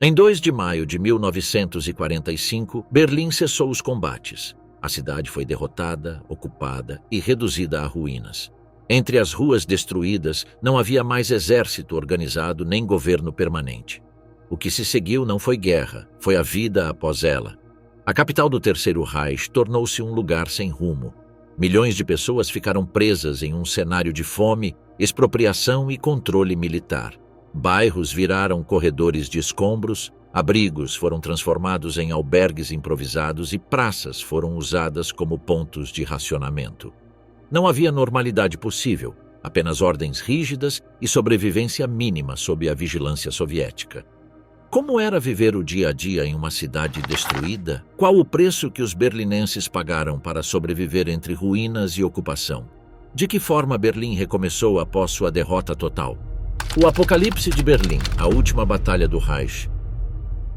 Em 2 de maio de 1945, Berlim cessou os combates. A cidade foi derrotada, ocupada e reduzida a ruínas. Entre as ruas destruídas, não havia mais exército organizado nem governo permanente. O que se seguiu não foi guerra, foi a vida após ela. A capital do Terceiro Reich tornou-se um lugar sem rumo. Milhões de pessoas ficaram presas em um cenário de fome, expropriação e controle militar. Bairros viraram corredores de escombros, abrigos foram transformados em albergues improvisados e praças foram usadas como pontos de racionamento. Não havia normalidade possível, apenas ordens rígidas e sobrevivência mínima sob a vigilância soviética. Como era viver o dia a dia em uma cidade destruída? Qual o preço que os berlinenses pagaram para sobreviver entre ruínas e ocupação? De que forma Berlim recomeçou após sua derrota total? O Apocalipse de Berlim, a última batalha do Reich.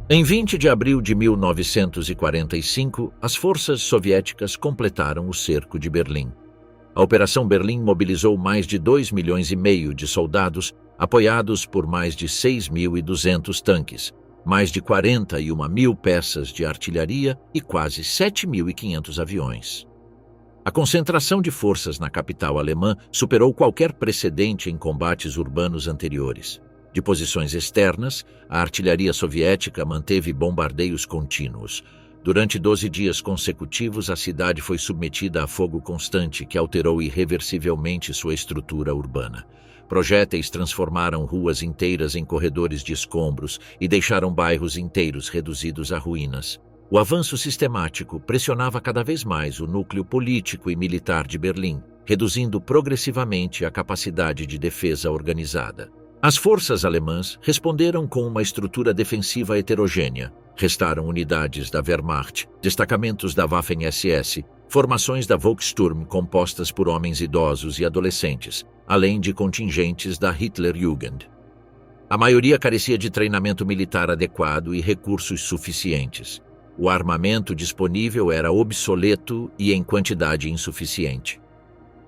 Em 20 de abril de 1945, as forças soviéticas completaram o cerco de Berlim. A Operação Berlim mobilizou mais de 2,5 milhões de soldados, apoiados por mais de 6.200 tanques, mais de 41.000 peças de artilharia e quase 7.500 aviões. A concentração de forças na capital alemã superou qualquer precedente em combates urbanos anteriores. De posições externas, a artilharia soviética manteve bombardeios contínuos. Durante 12 dias consecutivos, a cidade foi submetida a fogo constante que alterou irreversivelmente sua estrutura urbana. Projéteis transformaram ruas inteiras em corredores de escombros e deixaram bairros inteiros reduzidos a ruínas. O avanço sistemático pressionava cada vez mais o núcleo político e militar de Berlim, reduzindo progressivamente a capacidade de defesa organizada. As forças alemãs responderam com uma estrutura defensiva heterogênea. Restaram unidades da Wehrmacht, destacamentos da Waffen-SS, formações da Volkssturm compostas por homens idosos e adolescentes, além de contingentes da Hitlerjugend. A maioria carecia de treinamento militar adequado e recursos suficientes. O armamento disponível era obsoleto e em quantidade insuficiente.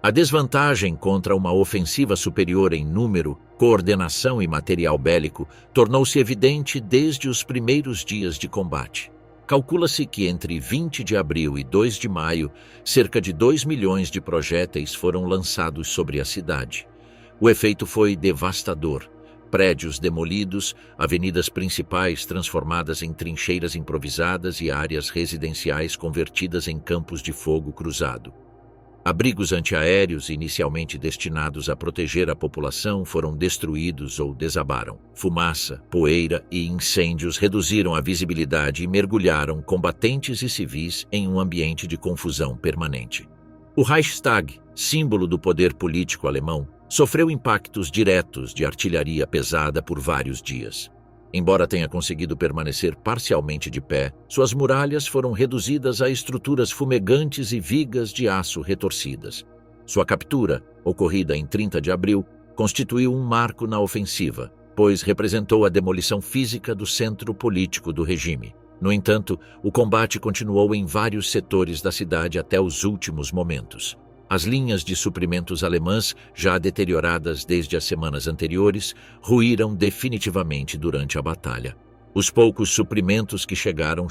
A desvantagem contra uma ofensiva superior em número, coordenação e material bélico tornou-se evidente desde os primeiros dias de combate. Calcula-se que entre 20 de abril e 2 de maio, cerca de 2 milhões de projéteis foram lançados sobre a cidade. O efeito foi devastador. Prédios demolidos, avenidas principais transformadas em trincheiras improvisadas e áreas residenciais convertidas em campos de fogo cruzado. Abrigos antiaéreos, inicialmente destinados a proteger a população, foram destruídos ou desabaram. Fumaça, poeira e incêndios reduziram a visibilidade e mergulharam combatentes e civis em um ambiente de confusão permanente. O Reichstag, símbolo do poder político alemão, sofreu impactos diretos de artilharia pesada por vários dias. Embora tenha conseguido permanecer parcialmente de pé, suas muralhas foram reduzidas a estruturas fumegantes e vigas de aço retorcidas. Sua captura, ocorrida em 30 de abril, constituiu um marco na ofensiva, pois representou a demolição física do centro político do regime. No entanto, o combate continuou em vários setores da cidade até os últimos momentos. As linhas de suprimentos alemãs, já deterioradas desde as semanas anteriores, ruíram definitivamente durante a batalha. Os poucos suprimentos que chegaram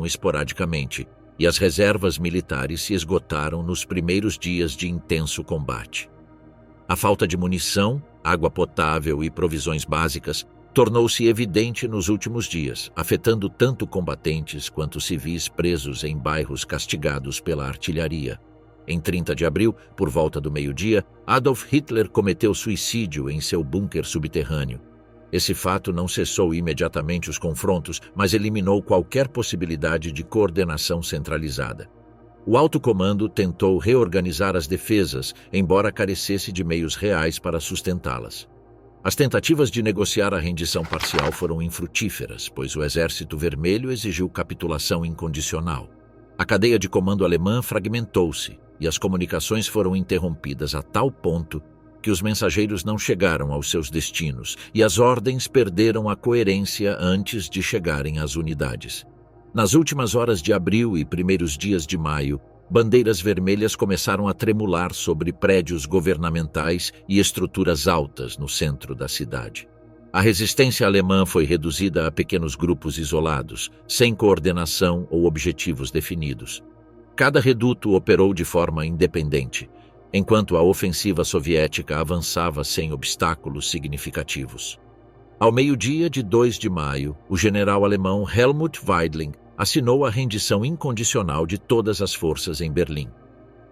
esporadicamente, e as reservas militares se esgotaram nos primeiros dias de intenso combate. A falta de munição, água potável e provisões básicas tornou-se evidente nos últimos dias, afetando tanto combatentes quanto civis presos em bairros castigados pela artilharia. Em 30 de abril, por volta do meio-dia, Adolf Hitler cometeu suicídio em seu bunker subterrâneo. Esse fato não cessou imediatamente os confrontos, mas eliminou qualquer possibilidade de coordenação centralizada. O alto comando tentou reorganizar as defesas, embora carecesse de meios reais para sustentá-las. As tentativas de negociar a rendição parcial foram infrutíferas, pois o Exército Vermelho exigiu capitulação incondicional. A cadeia de comando alemã fragmentou-se, e as comunicações foram interrompidas a tal ponto que os mensageiros não chegaram aos seus destinos e as ordens perderam a coerência antes de chegarem às unidades. Nas últimas horas de abril e primeiros dias de maio, bandeiras vermelhas começaram a tremular sobre prédios governamentais e estruturas altas no centro da cidade. A resistência alemã foi reduzida a pequenos grupos isolados, sem coordenação ou objetivos definidos. Cada reduto operou de forma independente, enquanto a ofensiva soviética avançava sem obstáculos significativos. Ao meio-dia de 2 de maio, o general alemão Helmut Weidling assinou a rendição incondicional de todas as forças em Berlim.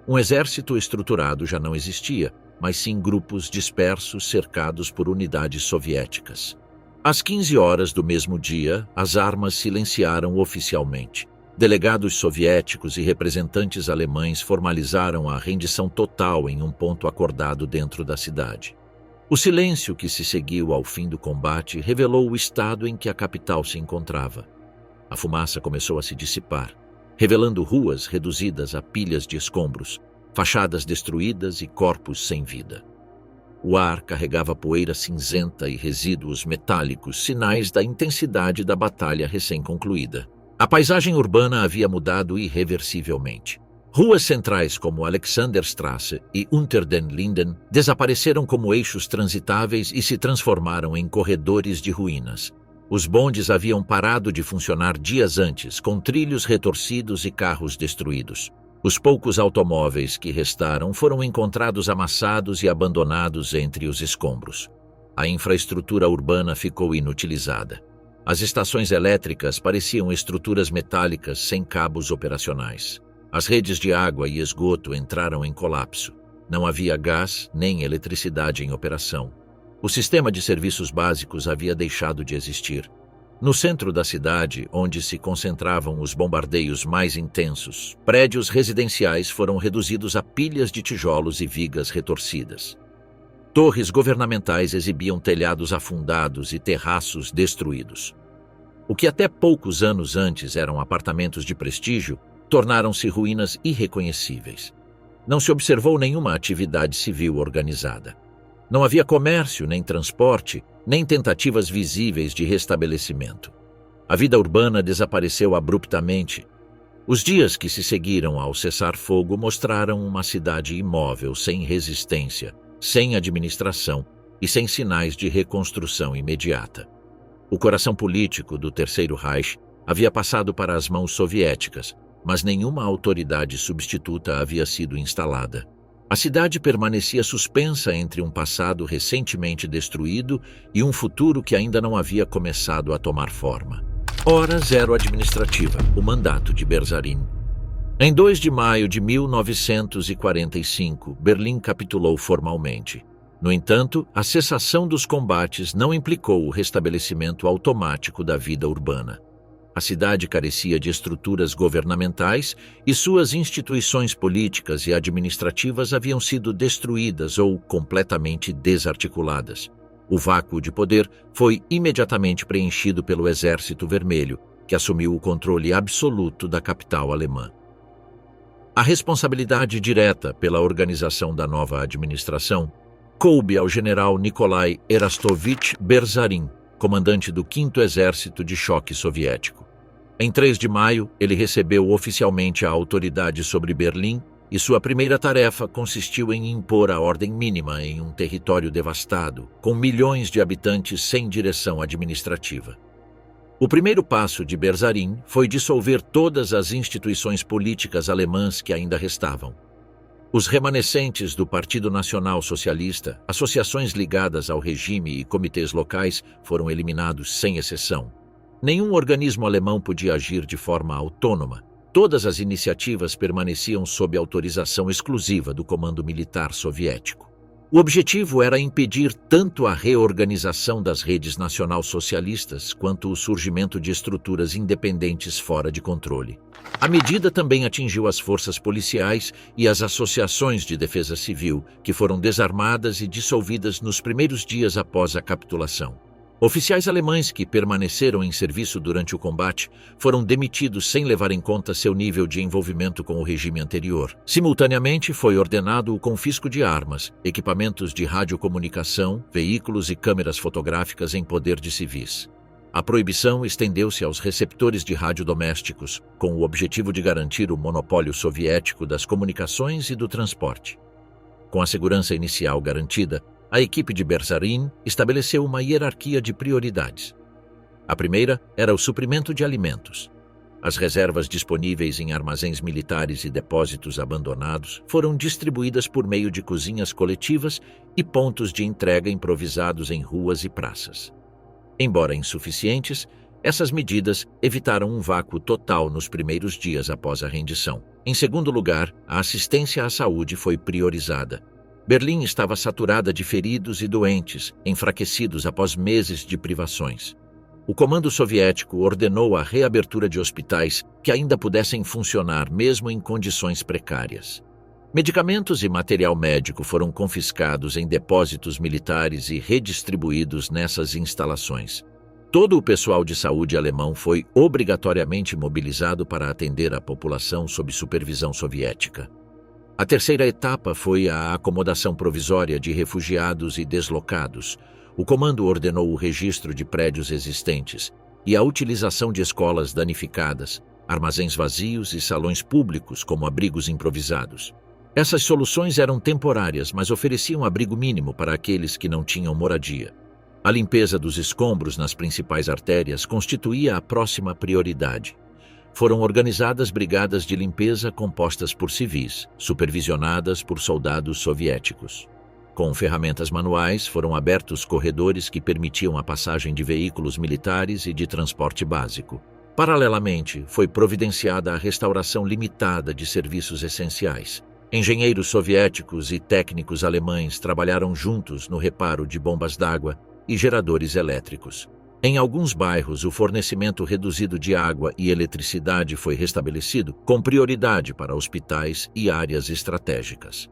Um exército estruturado já não existia, mas sim grupos dispersos cercados por unidades soviéticas. Às 15 horas do mesmo dia, as armas silenciaram oficialmente. Delegados soviéticos e representantes alemães formalizaram a rendição total em um ponto acordado dentro da cidade. O silêncio que se seguiu ao fim do combate revelou o estado em que a capital se encontrava. A fumaça começou a se dissipar, revelando ruas reduzidas a pilhas de escombros, fachadas destruídas e corpos sem vida. O ar carregava poeira cinzenta e resíduos metálicos, sinais da intensidade da batalha recém-concluída. A paisagem urbana havia mudado irreversivelmente. Ruas centrais como Alexanderstraße e Unter den Linden desapareceram como eixos transitáveis e se transformaram em corredores de ruínas. Os bondes haviam parado de funcionar dias antes, com trilhos retorcidos e carros destruídos. Os poucos automóveis que restaram foram encontrados amassados e abandonados entre os escombros. A infraestrutura urbana ficou inutilizada. As estações elétricas pareciam estruturas metálicas sem cabos operacionais. As redes de água e esgoto entraram em colapso. Não havia gás nem eletricidade em operação. O sistema de serviços básicos havia deixado de existir. No centro da cidade, onde se concentravam os bombardeios mais intensos, prédios residenciais foram reduzidos a pilhas de tijolos e vigas retorcidas. Torres governamentais exibiam telhados afundados e terraços destruídos. O que até poucos anos antes eram apartamentos de prestígio, tornaram-se ruínas irreconhecíveis. Não se observou nenhuma atividade civil organizada. Não havia comércio, nem transporte, nem tentativas visíveis de restabelecimento. A vida urbana desapareceu abruptamente. Os dias que se seguiram ao cessar-fogo mostraram uma cidade imóvel, sem resistência, sem administração e sem sinais de reconstrução imediata. O coração político do Terceiro Reich havia passado para as mãos soviéticas, mas nenhuma autoridade substituta havia sido instalada. A cidade permanecia suspensa entre um passado recentemente destruído e um futuro que ainda não havia começado a tomar forma. Hora zero administrativa, o mandato de Berzarin. Em 2 de maio de 1945, Berlim capitulou formalmente. No entanto, a cessação dos combates não implicou o restabelecimento automático da vida urbana. A cidade carecia de estruturas governamentais e suas instituições políticas e administrativas haviam sido destruídas ou completamente desarticuladas. O vácuo de poder foi imediatamente preenchido pelo Exército Vermelho, que assumiu o controle absoluto da capital alemã. A responsabilidade direta pela organização da nova administração coube ao general Nikolai Erastovich Berzarin, comandante do 5º Exército de Choque Soviético. Em 3 de maio, ele recebeu oficialmente a autoridade sobre Berlim e sua primeira tarefa consistiu em impor a ordem mínima em um território devastado, com milhões de habitantes sem direção administrativa. O primeiro passo de Berzarin foi dissolver todas as instituições políticas alemãs que ainda restavam. Os remanescentes do Partido Nacional Socialista, associações ligadas ao regime e comitês locais foram eliminados sem exceção. Nenhum organismo alemão podia agir de forma autônoma. Todas as iniciativas permaneciam sob autorização exclusiva do comando militar soviético. O objetivo era impedir tanto a reorganização das redes nacional-socialistas quanto o surgimento de estruturas independentes fora de controle. A medida também atingiu as forças policiais e as associações de defesa civil, que foram desarmadas e dissolvidas nos primeiros dias após a capitulação. Oficiais alemães que permaneceram em serviço durante o combate foram demitidos sem levar em conta seu nível de envolvimento com o regime anterior. Simultaneamente, foi ordenado o confisco de armas, equipamentos de radiocomunicação, veículos e câmeras fotográficas em poder de civis. A proibição estendeu-se aos receptores de rádio domésticos, com o objetivo de garantir o monopólio soviético das comunicações e do transporte. Com a segurança inicial garantida, A equipe de Berzarin estabeleceu uma hierarquia de prioridades. A primeira era o suprimento de alimentos. As reservas disponíveis em armazéns militares e depósitos abandonados foram distribuídas por meio de cozinhas coletivas e pontos de entrega improvisados em ruas e praças. Embora insuficientes, essas medidas evitaram um vácuo total nos primeiros dias após a rendição. Em segundo lugar, a assistência à saúde foi priorizada. Berlim estava saturada de feridos e doentes, enfraquecidos após meses de privações. O comando soviético ordenou a reabertura de hospitais que ainda pudessem funcionar mesmo em condições precárias. Medicamentos e material médico foram confiscados em depósitos militares e redistribuídos nessas instalações. Todo o pessoal de saúde alemão foi obrigatoriamente mobilizado para atender a população sob supervisão soviética. A terceira etapa foi a acomodação provisória de refugiados e deslocados. O comando ordenou o registro de prédios existentes e a utilização de escolas danificadas, armazéns vazios e salões públicos como abrigos improvisados. Essas soluções eram temporárias, mas ofereciam abrigo mínimo para aqueles que não tinham moradia. A limpeza dos escombros nas principais artérias constituía a próxima prioridade. Foram organizadas brigadas de limpeza compostas por civis, supervisionadas por soldados soviéticos. Com ferramentas manuais, foram abertos corredores que permitiam a passagem de veículos militares e de transporte básico. Paralelamente, foi providenciada a restauração limitada de serviços essenciais. Engenheiros soviéticos e técnicos alemães trabalharam juntos no reparo de bombas d'água e geradores elétricos. Em alguns bairros, o fornecimento reduzido de água e eletricidade foi restabelecido, com prioridade para hospitais e áreas estratégicas.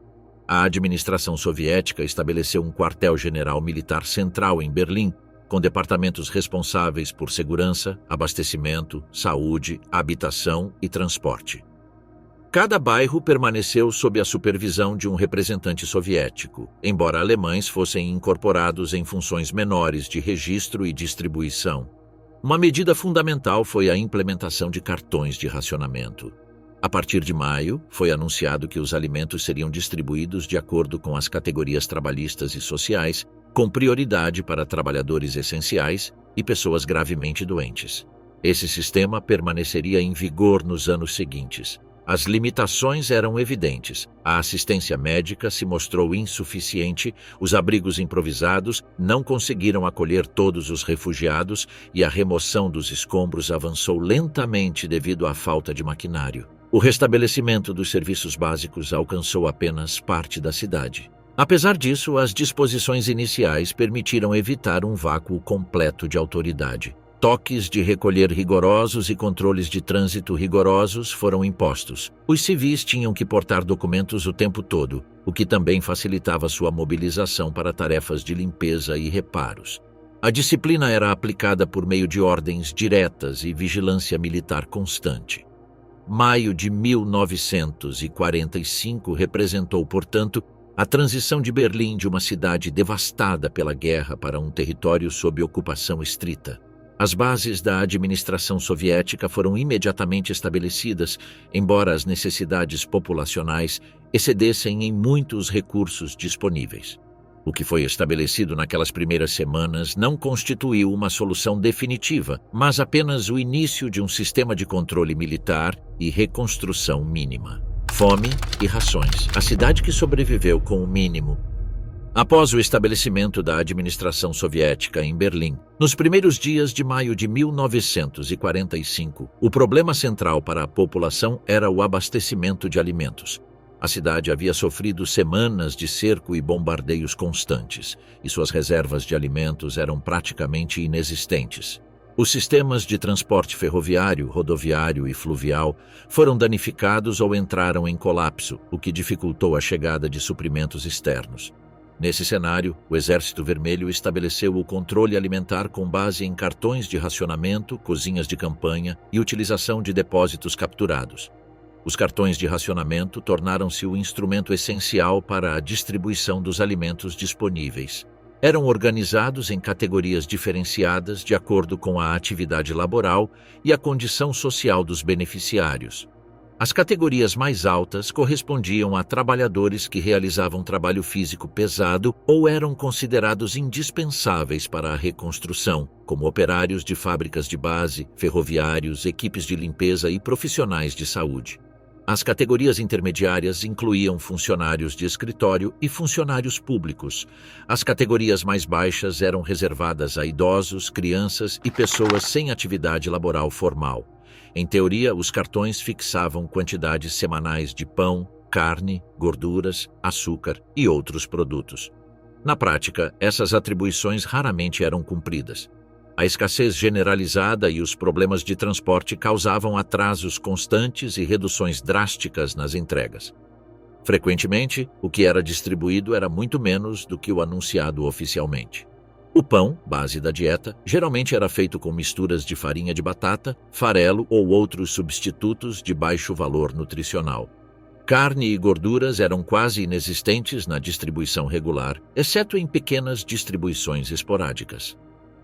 A administração soviética estabeleceu um quartel-general militar central em Berlim, com departamentos responsáveis por segurança, abastecimento, saúde, habitação e transporte. Cada bairro permaneceu sob a supervisão de um representante soviético, embora alemães fossem incorporados em funções menores de registro e distribuição. Uma medida fundamental foi a implementação de cartões de racionamento. A partir de maio, foi anunciado que os alimentos seriam distribuídos de acordo com as categorias trabalhistas e sociais, com prioridade para trabalhadores essenciais e pessoas gravemente doentes. Esse sistema permaneceria em vigor nos anos seguintes. As limitações eram evidentes. A assistência médica se mostrou insuficiente, os abrigos improvisados não conseguiram acolher todos os refugiados e a remoção dos escombros avançou lentamente devido à falta de maquinário. O restabelecimento dos serviços básicos alcançou apenas parte da cidade. Apesar disso, as disposições iniciais permitiram evitar um vácuo completo de autoridade. Toques de recolher rigorosos e controles de trânsito rigorosos foram impostos. Os civis tinham que portar documentos o tempo todo, o que também facilitava sua mobilização para tarefas de limpeza e reparos. A disciplina era aplicada por meio de ordens diretas e vigilância militar constante. Maio de 1945 representou, portanto, a transição de Berlim de uma cidade devastada pela guerra para um território sob ocupação estrita. As bases da administração soviética foram imediatamente estabelecidas, embora as necessidades populacionais excedessem em muito os recursos disponíveis. O que foi estabelecido naquelas primeiras semanas não constituiu uma solução definitiva, mas apenas o início de um sistema de controle militar e reconstrução mínima. Fome e rações. A cidade que sobreviveu com o mínimo. Após o estabelecimento da administração soviética em Berlim, nos primeiros dias de maio de 1945, o problema central para a população era o abastecimento de alimentos. A cidade havia sofrido semanas de cerco e bombardeios constantes, e suas reservas de alimentos eram praticamente inexistentes. Os sistemas de transporte ferroviário, rodoviário e fluvial foram danificados ou entraram em colapso, o que dificultou a chegada de suprimentos externos. Nesse cenário, o Exército Vermelho estabeleceu o controle alimentar com base em cartões de racionamento, cozinhas de campanha e utilização de depósitos capturados. Os cartões de racionamento tornaram-se o instrumento essencial para a distribuição dos alimentos disponíveis. Eram organizados em categorias diferenciadas de acordo com a atividade laboral e a condição social dos beneficiários. As categorias mais altas correspondiam a trabalhadores que realizavam trabalho físico pesado ou eram considerados indispensáveis para a reconstrução, como operários de fábricas de base, ferroviários, equipes de limpeza e profissionais de saúde. As categorias intermediárias incluíam funcionários de escritório e funcionários públicos. As categorias mais baixas eram reservadas a idosos, crianças e pessoas sem atividade laboral formal. Em teoria, os cartões fixavam quantidades semanais de pão, carne, gorduras, açúcar e outros produtos. Na prática, essas atribuições raramente eram cumpridas. A escassez generalizada e os problemas de transporte causavam atrasos constantes e reduções drásticas nas entregas. Frequentemente, o que era distribuído era muito menos do que o anunciado oficialmente. O pão, base da dieta, geralmente era feito com misturas de farinha de batata, farelo ou outros substitutos de baixo valor nutricional. Carne e gorduras eram quase inexistentes na distribuição regular, exceto em pequenas distribuições esporádicas.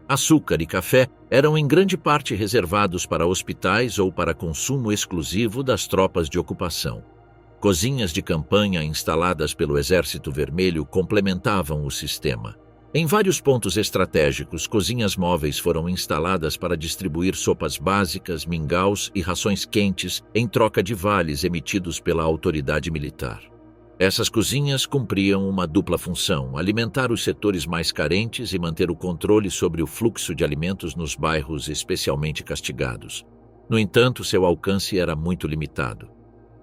Açúcar e café eram em grande parte reservados para hospitais ou para consumo exclusivo das tropas de ocupação. Cozinhas de campanha instaladas pelo Exército Vermelho complementavam o sistema. Em vários pontos estratégicos, cozinhas móveis foram instaladas para distribuir sopas básicas, mingaus e rações quentes em troca de vales emitidos pela autoridade militar. Essas cozinhas cumpriam uma dupla função: alimentar os setores mais carentes e manter o controle sobre o fluxo de alimentos nos bairros especialmente castigados. No entanto, seu alcance era muito limitado.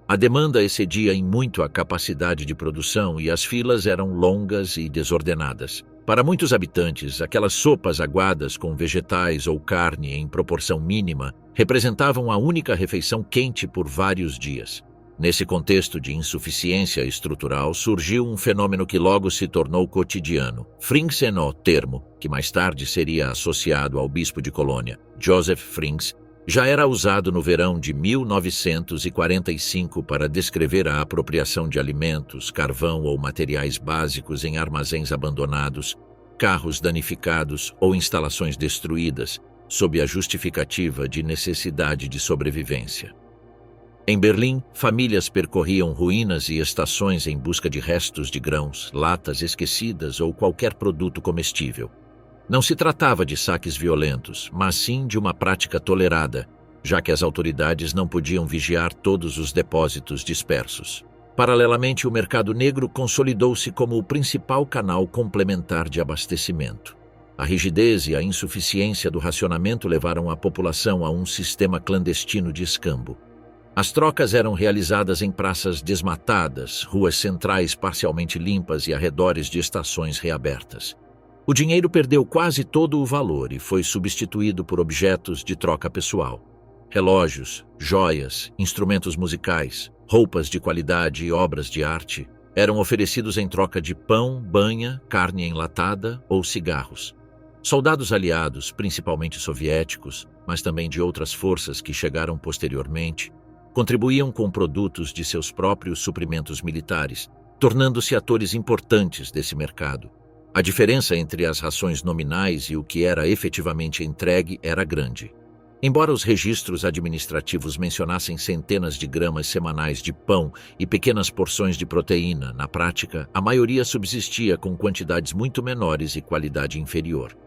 A demanda excedia em muito a capacidade de produção e as filas eram longas e desordenadas. Para muitos habitantes, aquelas sopas aguadas com vegetais ou carne em proporção mínima representavam a única refeição quente por vários dias. Nesse contexto de insuficiência estrutural, surgiu um fenômeno que logo se tornou cotidiano. Frinksen, o termo, que mais tarde seria associado ao bispo de Colônia, Joseph Frings, já era usado no verão de 1945 para descrever a apropriação de alimentos, carvão ou materiais básicos em armazéns abandonados, carros danificados ou instalações destruídas, sob a justificativa de necessidade de sobrevivência. Em Berlim, famílias percorriam ruínas e estações em busca de restos de grãos, latas esquecidas ou qualquer produto comestível. Não se tratava de saques violentos, mas sim de uma prática tolerada, já que as autoridades não podiam vigiar todos os depósitos dispersos. Paralelamente, o mercado negro consolidou-se como o principal canal complementar de abastecimento. A rigidez e a insuficiência do racionamento levaram a população a um sistema clandestino de escambo. As trocas eram realizadas em praças desmatadas, ruas centrais parcialmente limpas e arredores de estações reabertas. O dinheiro perdeu quase todo o valor e foi substituído por objetos de troca pessoal. Relógios, joias, instrumentos musicais, roupas de qualidade e obras de arte eram oferecidos em troca de pão, banha, carne enlatada ou cigarros. Soldados aliados, principalmente soviéticos, mas também de outras forças que chegaram posteriormente, contribuíam com produtos de seus próprios suprimentos militares, tornando-se atores importantes desse mercado. A diferença entre as rações nominais e o que era efetivamente entregue era grande. Embora os registros administrativos mencionassem centenas de gramas semanais de pão e pequenas porções de proteína, na prática, a maioria subsistia com quantidades muito menores e qualidade inferior.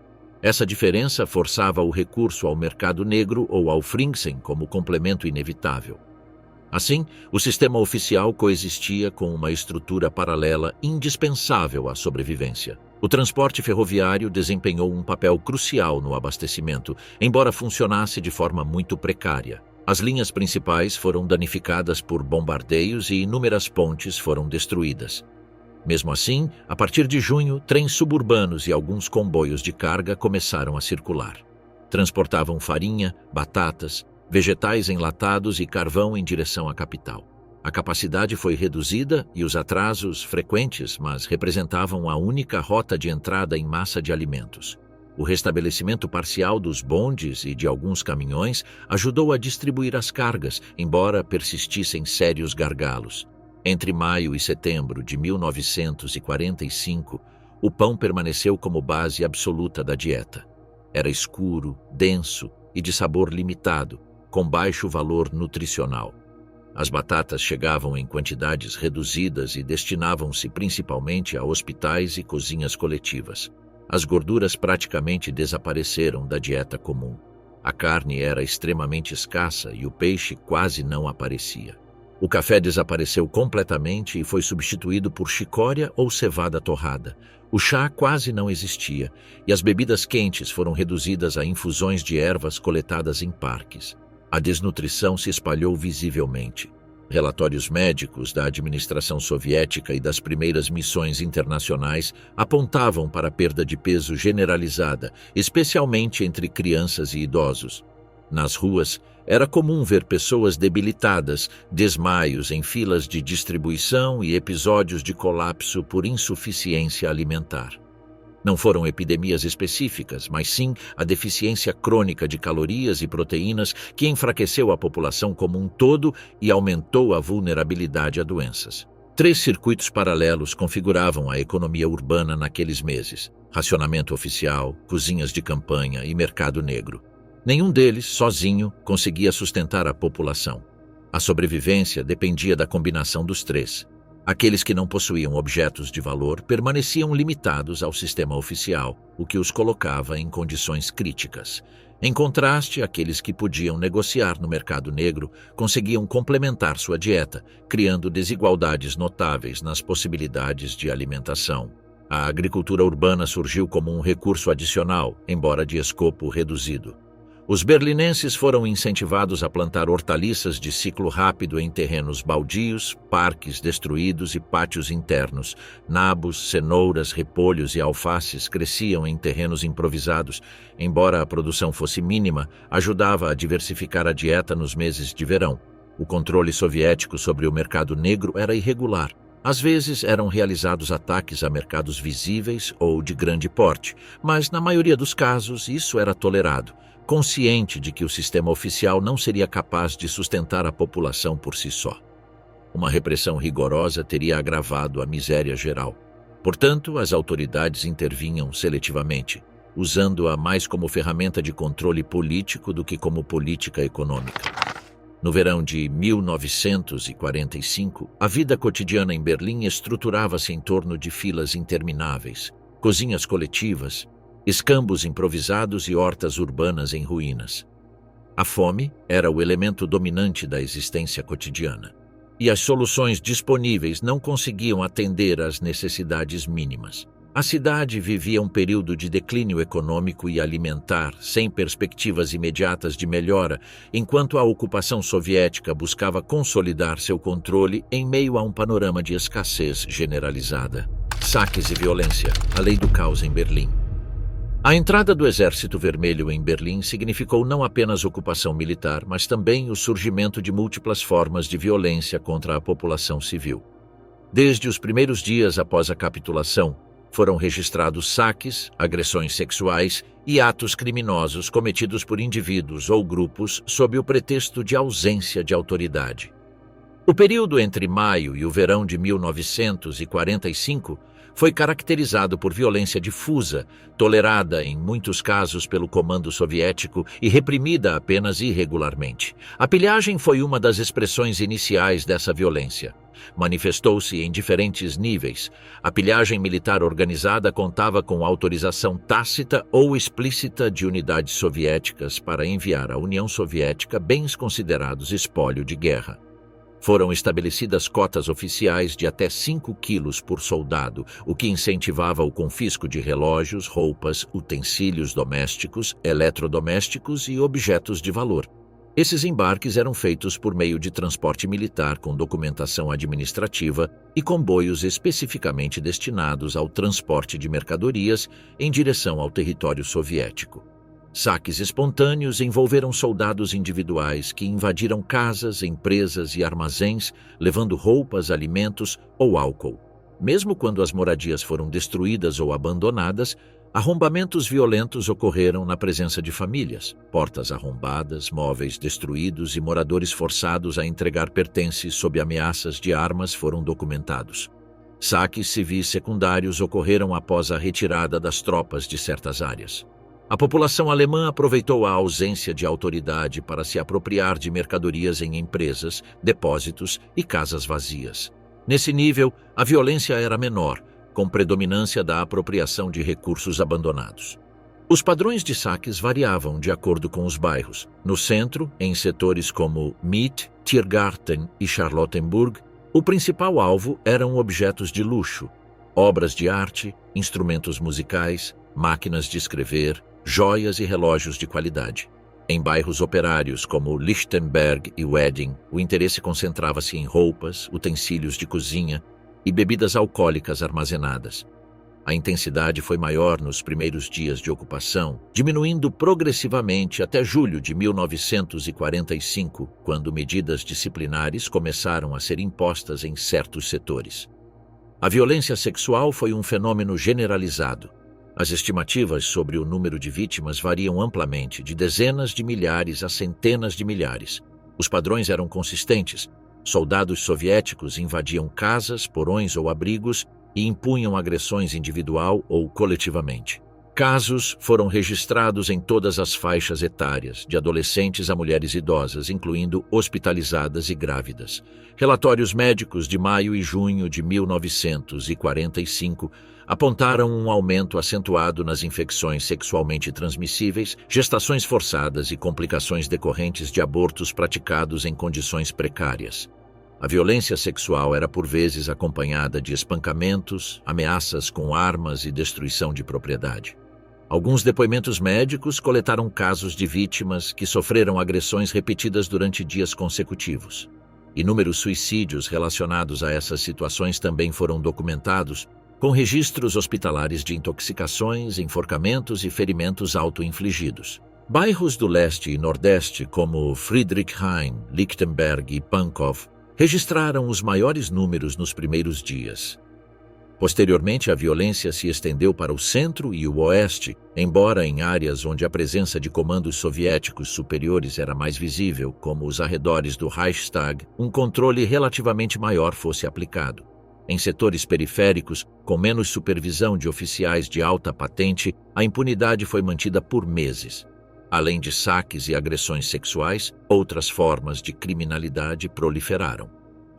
Essa diferença forçava o recurso ao mercado negro ou ao Frinksen como complemento inevitável. Assim, o sistema oficial coexistia com uma estrutura paralela indispensável à sobrevivência. O transporte ferroviário desempenhou um papel crucial no abastecimento, embora funcionasse de forma muito precária. As linhas principais foram danificadas por bombardeios e inúmeras pontes foram destruídas. Mesmo assim, a partir de junho, trens suburbanos e alguns comboios de carga começaram a circular. Transportavam farinha, batatas, vegetais enlatados e carvão em direção à capital. A capacidade foi reduzida e os atrasos frequentes, mas representavam a única rota de entrada em massa de alimentos. O restabelecimento parcial dos bondes e de alguns caminhões ajudou a distribuir as cargas, embora persistissem sérios gargalos. Entre maio e setembro de 1945, o pão permaneceu como base absoluta da dieta. Era escuro, denso e de sabor limitado, com baixo valor nutricional. As batatas chegavam em quantidades reduzidas e destinavam-se principalmente a hospitais e cozinhas coletivas. As gorduras praticamente desapareceram da dieta comum. A carne era extremamente escassa e o peixe quase não aparecia. O café desapareceu completamente e foi substituído por chicória ou cevada torrada. O chá quase não existia e as bebidas quentes foram reduzidas a infusões de ervas coletadas em parques. A desnutrição se espalhou visivelmente. Relatórios médicos da administração soviética e das primeiras missões internacionais apontavam para a perda de peso generalizada, especialmente entre crianças e idosos. Nas ruas, era comum ver pessoas debilitadas, desmaios em filas de distribuição e episódios de colapso por insuficiência alimentar. Não foram epidemias específicas, mas sim a deficiência crônica de calorias e proteínas que enfraqueceu a população como um todo e aumentou a vulnerabilidade a doenças. 3 circuitos paralelos configuravam a economia urbana naqueles meses: racionamento oficial, cozinhas de campanha e mercado negro. Nenhum deles, sozinho, conseguia sustentar a população. A sobrevivência dependia da combinação dos 3. Aqueles que não possuíam objetos de valor permaneciam limitados ao sistema oficial, o que os colocava em condições críticas. Em contraste, aqueles que podiam negociar no mercado negro conseguiam complementar sua dieta, criando desigualdades notáveis nas possibilidades de alimentação. A agricultura urbana surgiu como um recurso adicional, embora de escopo reduzido. Os berlinenses foram incentivados a plantar hortaliças de ciclo rápido em terrenos baldios, parques destruídos e pátios internos. Nabos, cenouras, repolhos e alfaces cresciam em terrenos improvisados. Embora a produção fosse mínima, ajudava a diversificar a dieta nos meses de verão. O controle soviético sobre o mercado negro era irregular. Às vezes eram realizados ataques a mercados visíveis ou de grande porte, mas na maioria dos casos isso era tolerado, consciente de que o sistema oficial não seria capaz de sustentar a população por si só. Uma repressão rigorosa teria agravado a miséria geral. Portanto, as autoridades intervinham seletivamente, usando-a mais como ferramenta de controle político do que como política econômica. No verão de 1945, a vida cotidiana em Berlim estruturava-se em torno de filas intermináveis, cozinhas coletivas, escambos improvisados e hortas urbanas em ruínas. A fome era o elemento dominante da existência cotidiana, e as soluções disponíveis não conseguiam atender às necessidades mínimas. A cidade vivia um período de declínio econômico e alimentar, sem perspectivas imediatas de melhora, enquanto a ocupação soviética buscava consolidar seu controle em meio a um panorama de escassez generalizada. Saques e violência, a lei do caos em Berlim. A entrada do Exército Vermelho em Berlim significou não apenas ocupação militar, mas também o surgimento de múltiplas formas de violência contra a população civil. Desde os primeiros dias após a capitulação, foram registrados saques, agressões sexuais e atos criminosos cometidos por indivíduos ou grupos sob o pretexto de ausência de autoridade. O período entre maio e o verão de 1945 foi caracterizado por violência difusa, tolerada em muitos casos pelo comando soviético e reprimida apenas irregularmente. A pilhagem foi uma das expressões iniciais dessa violência. Manifestou-se em diferentes níveis. A pilhagem militar organizada contava com autorização tácita ou explícita de unidades soviéticas para enviar à União Soviética bens considerados espólio de guerra. Foram estabelecidas cotas oficiais de até 5 quilos por soldado, o que incentivava o confisco de relógios, roupas, utensílios domésticos, eletrodomésticos e objetos de valor. Esses embarques eram feitos por meio de transporte militar com documentação administrativa e comboios especificamente destinados ao transporte de mercadorias em direção ao território soviético. Saques espontâneos envolveram soldados individuais que invadiram casas, empresas e armazéns, levando roupas, alimentos ou álcool. Mesmo quando as moradias foram destruídas ou abandonadas, arrombamentos violentos ocorreram na presença de famílias. Portas arrombadas, móveis destruídos e moradores forçados a entregar pertences sob ameaças de armas foram documentados. Saques civis secundários ocorreram após a retirada das tropas de certas áreas. A população alemã aproveitou a ausência de autoridade para se apropriar de mercadorias em empresas, depósitos e casas vazias. Nesse nível, a violência era menor, com predominância da apropriação de recursos abandonados. Os padrões de saques variavam de acordo com os bairros. No centro, em setores como Mitte, Tiergarten e Charlottenburg, o principal alvo eram objetos de luxo, obras de arte, instrumentos musicais, máquinas de escrever, joias e relógios de qualidade. Em bairros operários como Lichtenberg e Wedding, o interesse concentrava-se em roupas, utensílios de cozinha e bebidas alcoólicas armazenadas. A intensidade foi maior nos primeiros dias de ocupação, diminuindo progressivamente até julho de 1945, quando medidas disciplinares começaram a ser impostas em certos setores. A violência sexual foi um fenômeno generalizado. As estimativas sobre o número de vítimas variam amplamente, de dezenas de milhares a centenas de milhares. Os padrões eram consistentes. Soldados soviéticos invadiam casas, porões ou abrigos e impunham agressões individual ou coletivamente. Casos foram registrados em todas as faixas etárias, de adolescentes a mulheres idosas, incluindo hospitalizadas e grávidas. Relatórios médicos de maio e junho de 1945 apontaram um aumento acentuado nas infecções sexualmente transmissíveis, gestações forçadas e complicações decorrentes de abortos praticados em condições precárias. A violência sexual era por vezes acompanhada de espancamentos, ameaças com armas e destruição de propriedade. Alguns depoimentos médicos coletaram casos de vítimas que sofreram agressões repetidas durante dias consecutivos. Inúmeros suicídios relacionados a essas situações também foram documentados, com registros hospitalares de intoxicações, enforcamentos e ferimentos auto-infligidos. Bairros do leste e nordeste, como Friedrichshain, Lichtenberg e Pankow, registraram os maiores números nos primeiros dias. Posteriormente, a violência se estendeu para o centro e o oeste, embora em áreas onde a presença de comandos soviéticos superiores era mais visível, como os arredores do Reichstag, um controle relativamente maior fosse aplicado. Em setores periféricos, com menos supervisão de oficiais de alta patente, a impunidade foi mantida por meses. Além de saques e agressões sexuais, outras formas de criminalidade proliferaram.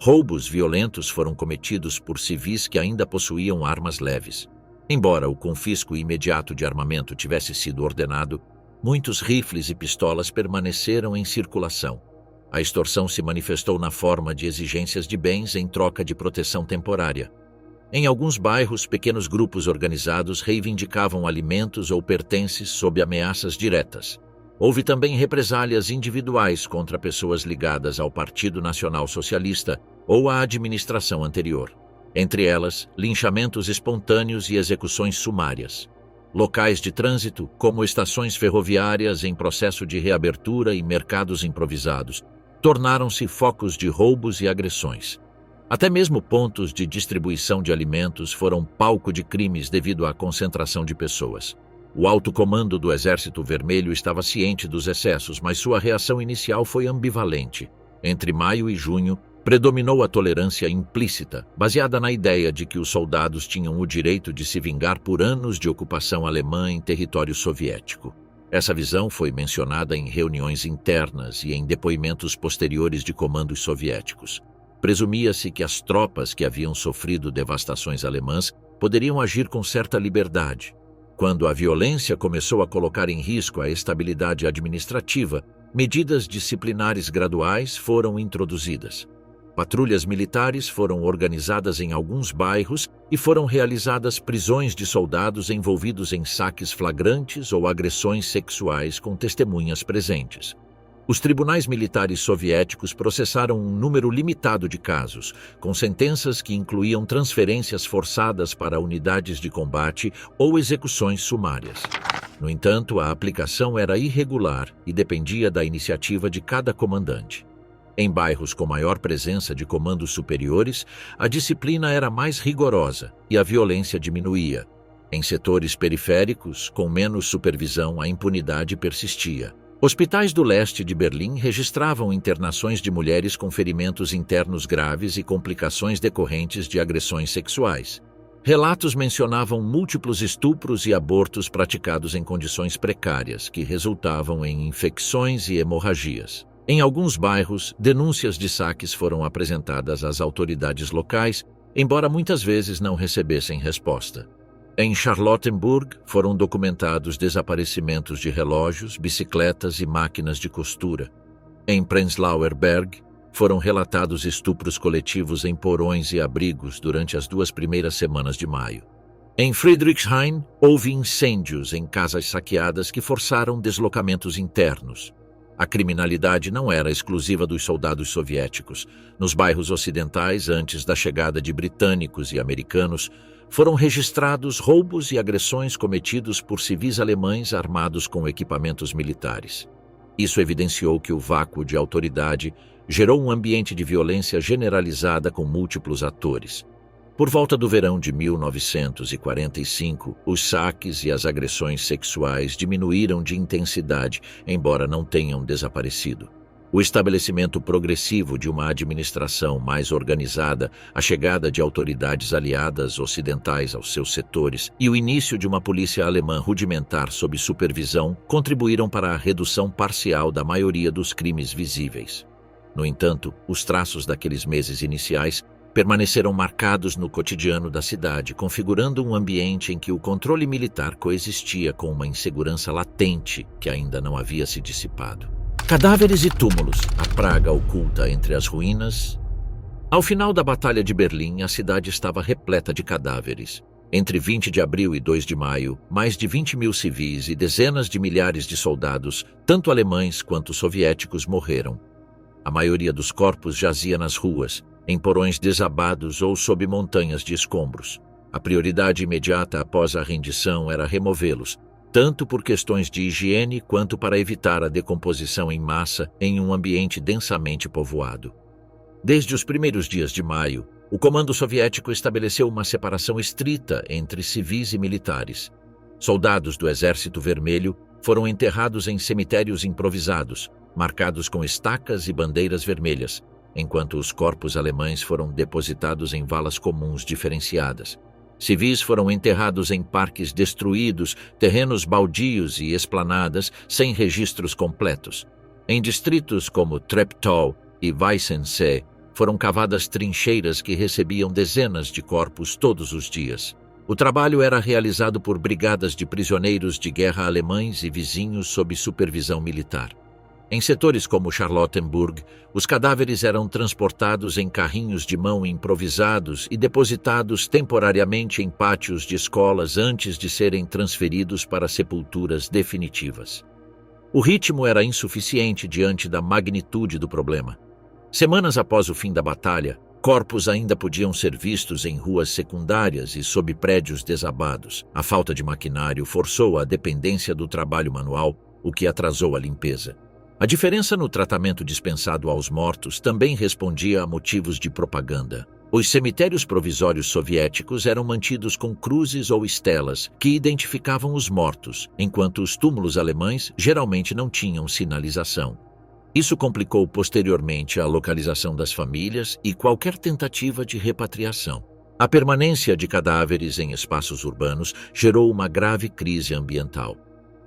Roubos violentos foram cometidos por civis que ainda possuíam armas leves. Embora o confisco imediato de armamento tivesse sido ordenado, muitos rifles e pistolas permaneceram em circulação. A extorsão se manifestou na forma de exigências de bens em troca de proteção temporária. Em alguns bairros, pequenos grupos organizados reivindicavam alimentos ou pertences sob ameaças diretas. Houve também represálias individuais contra pessoas ligadas ao Partido Nacional Socialista ou à administração anterior. Entre elas, linchamentos espontâneos e execuções sumárias. Locais de trânsito, como estações ferroviárias em processo de reabertura e mercados improvisados, tornaram-se focos de roubos e agressões. Até mesmo pontos de distribuição de alimentos foram palco de crimes devido à concentração de pessoas. O alto comando do Exército Vermelho estava ciente dos excessos, mas sua reação inicial foi ambivalente. Entre maio e junho, predominou a tolerância implícita, baseada na ideia de que os soldados tinham o direito de se vingar por anos de ocupação alemã em território soviético. Essa visão foi mencionada em reuniões internas e em depoimentos posteriores de comandos soviéticos. Presumia-se que as tropas que haviam sofrido devastações alemãs poderiam agir com certa liberdade. Quando a violência começou a colocar em risco a estabilidade administrativa, medidas disciplinares graduais foram introduzidas. Patrulhas militares foram organizadas em alguns bairros e foram realizadas prisões de soldados envolvidos em saques flagrantes ou agressões sexuais com testemunhas presentes. Os tribunais militares soviéticos processaram um número limitado de casos, com sentenças que incluíam transferências forçadas para unidades de combate ou execuções sumárias. No entanto, a aplicação era irregular e dependia da iniciativa de cada comandante. Em bairros com maior presença de comandos superiores, a disciplina era mais rigorosa e a violência diminuía. Em setores periféricos, com menos supervisão, a impunidade persistia. Hospitais do leste de Berlim registravam internações de mulheres com ferimentos internos graves e complicações decorrentes de agressões sexuais. Relatos mencionavam múltiplos estupros e abortos praticados em condições precárias, que resultavam em infecções e hemorragias. Em alguns bairros, denúncias de saques foram apresentadas às autoridades locais, embora muitas vezes não recebessem resposta. Em Charlottenburg, foram documentados desaparecimentos de relógios, bicicletas e máquinas de costura. Em Prenzlauer Berg, foram relatados estupros coletivos em porões e abrigos durante as 2 primeiras semanas de maio. Em Friedrichshain, houve incêndios em casas saqueadas que forçaram deslocamentos internos. A criminalidade não era exclusiva dos soldados soviéticos. Nos bairros ocidentais, antes da chegada de britânicos e americanos, foram registrados roubos e agressões cometidos por civis alemães armados com equipamentos militares. Isso evidenciou que o vácuo de autoridade gerou um ambiente de violência generalizada com múltiplos atores. Por volta do verão de 1945, os saques e as agressões sexuais diminuíram de intensidade, embora não tenham desaparecido. O estabelecimento progressivo de uma administração mais organizada, a chegada de autoridades aliadas ocidentais aos seus setores e o início de uma polícia alemã rudimentar sob supervisão contribuíram para a redução parcial da maioria dos crimes visíveis. No entanto, os traços daqueles meses iniciais permaneceram marcados no cotidiano da cidade, configurando um ambiente em que o controle militar coexistia com uma insegurança latente que ainda não havia se dissipado. Cadáveres e túmulos, a praga oculta entre as ruínas. Ao final da Batalha de Berlim, a cidade estava repleta de cadáveres. Entre 20 de abril e 2 de maio, mais de 20.000 civis e dezenas de milhares de soldados, tanto alemães quanto soviéticos, morreram. A maioria dos corpos jazia nas ruas, em porões desabados ou sob montanhas de escombros. A prioridade imediata após a rendição era removê-los, tanto por questões de higiene quanto para evitar a decomposição em massa em um ambiente densamente povoado. Desde os primeiros dias de maio, o comando soviético estabeleceu uma separação estrita entre civis e militares. Soldados do Exército Vermelho foram enterrados em cemitérios improvisados, marcados com estacas e bandeiras vermelhas, enquanto os corpos alemães foram depositados em valas comuns diferenciadas. Civis foram enterrados em parques destruídos, terrenos baldios e esplanadas sem registros completos. Em distritos como Treptow e Weissensee, foram cavadas trincheiras que recebiam dezenas de corpos todos os dias. O trabalho era realizado por brigadas de prisioneiros de guerra alemães e vizinhos sob supervisão militar. Em setores como Charlottenburg, os cadáveres eram transportados em carrinhos de mão improvisados e depositados temporariamente em pátios de escolas antes de serem transferidos para sepulturas definitivas. O ritmo era insuficiente diante da magnitude do problema. Semanas após o fim da batalha, corpos ainda podiam ser vistos em ruas secundárias e sob prédios desabados. A falta de maquinário forçou a dependência do trabalho manual, o que atrasou a limpeza. A diferença no tratamento dispensado aos mortos também respondia a motivos de propaganda. Os cemitérios provisórios soviéticos eram mantidos com cruzes ou estelas que identificavam os mortos, enquanto os túmulos alemães geralmente não tinham sinalização. Isso complicou posteriormente a localização das famílias e qualquer tentativa de repatriação. A permanência de cadáveres em espaços urbanos gerou uma grave crise ambiental.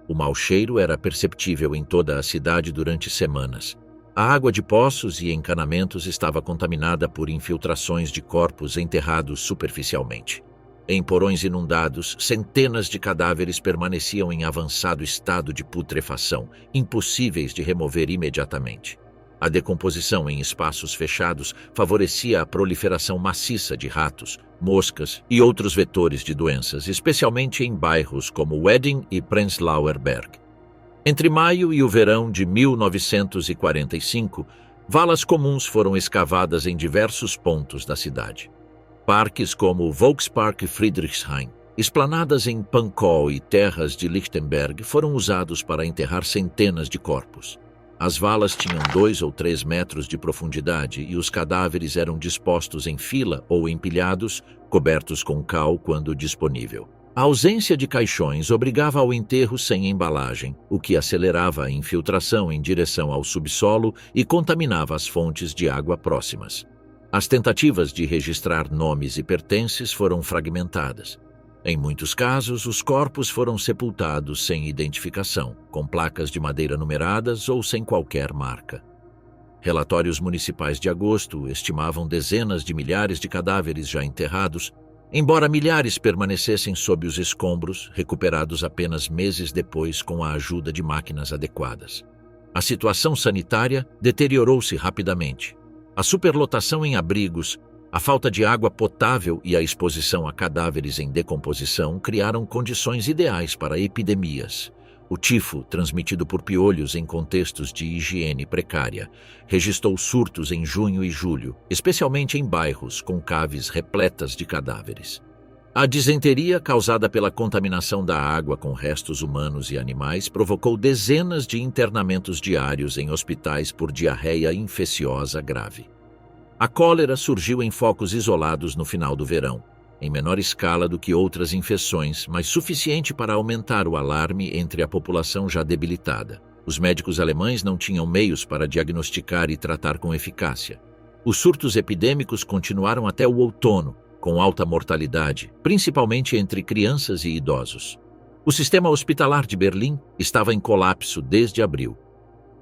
O mau cheiro era perceptível em toda a cidade durante semanas. A água de poços e encanamentos estava contaminada por infiltrações de corpos enterrados superficialmente. Em porões inundados, centenas de cadáveres permaneciam em avançado estado de putrefação, impossíveis de remover imediatamente. A decomposição em espaços fechados favorecia a proliferação maciça de ratos, moscas e outros vetores de doenças, especialmente em bairros como Wedding e Prenzlauer Berg. Entre maio e o verão de 1945, valas comuns foram escavadas em diversos pontos da cidade. Parques como o Volkspark Friedrichshain, esplanadas em Pankow e terras de Lichtenberg foram usados para enterrar centenas de corpos. As valas tinham 2 ou 3 metros de profundidade e os cadáveres eram dispostos em fila ou empilhados, cobertos com cal quando disponível. A ausência de caixões obrigava ao enterro sem embalagem, o que acelerava a infiltração em direção ao subsolo e contaminava as fontes de água próximas. As tentativas de registrar nomes e pertences foram fragmentadas. Em muitos casos, os corpos foram sepultados sem identificação, com placas de madeira numeradas ou sem qualquer marca. Relatórios municipais de agosto estimavam dezenas de milhares de cadáveres já enterrados, embora milhares permanecessem sob os escombros, recuperados apenas meses depois com a ajuda de máquinas adequadas. A situação sanitária deteriorou-se rapidamente. A superlotação em abrigos, a falta de água potável e a exposição a cadáveres em decomposição criaram condições ideais para epidemias. O tifo, transmitido por piolhos em contextos de higiene precária, registrou surtos em junho e julho, especialmente em bairros com caves repletas de cadáveres. A disenteria, causada pela contaminação da água com restos humanos e animais, provocou dezenas de internamentos diários em hospitais por diarreia infecciosa grave. A cólera surgiu em focos isolados no final do verão, em menor escala do que outras infecções, mas suficiente para aumentar o alarme entre a população já debilitada. Os médicos alemães não tinham meios para diagnosticar e tratar com eficácia. Os surtos epidêmicos continuaram até o outono, com alta mortalidade, principalmente entre crianças e idosos. O sistema hospitalar de Berlim estava em colapso desde abril.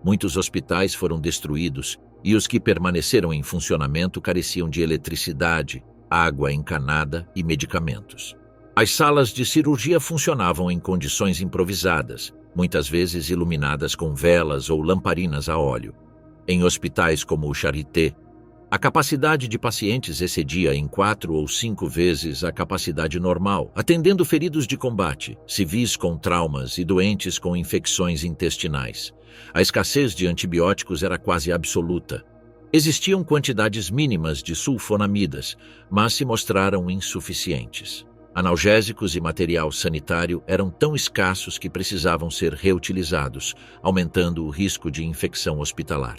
Muitos hospitais foram destruídos e os que permaneceram em funcionamento careciam de eletricidade, água encanada e medicamentos. As salas de cirurgia funcionavam em condições improvisadas, muitas vezes iluminadas com velas ou lamparinas a óleo. Em hospitais como o Charité, a capacidade de pacientes excedia em 4 ou 5 vezes a capacidade normal, atendendo feridos de combate, civis com traumas e doentes com infecções intestinais. A escassez de antibióticos era quase absoluta. Existiam quantidades mínimas de sulfonamidas, mas se mostraram insuficientes. Analgésicos e material sanitário eram tão escassos que precisavam ser reutilizados, aumentando o risco de infecção hospitalar.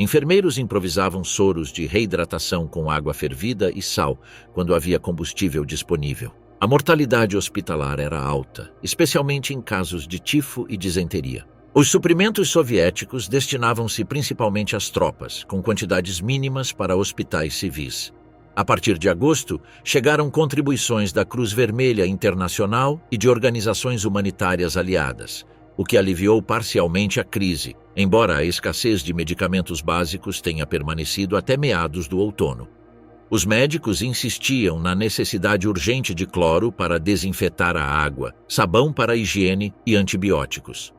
Enfermeiros improvisavam soros de reidratação com água fervida e sal quando havia combustível disponível. A mortalidade hospitalar era alta, especialmente em casos de tifo e disenteria. Os suprimentos soviéticos destinavam-se principalmente às tropas, com quantidades mínimas para hospitais civis. A partir de agosto, chegaram contribuições da Cruz Vermelha Internacional e de organizações humanitárias aliadas, o que aliviou parcialmente a crise, embora a escassez de medicamentos básicos tenha permanecido até meados do outono. Os médicos insistiam na necessidade urgente de cloro para desinfetar a água, sabão para a higiene e antibióticos.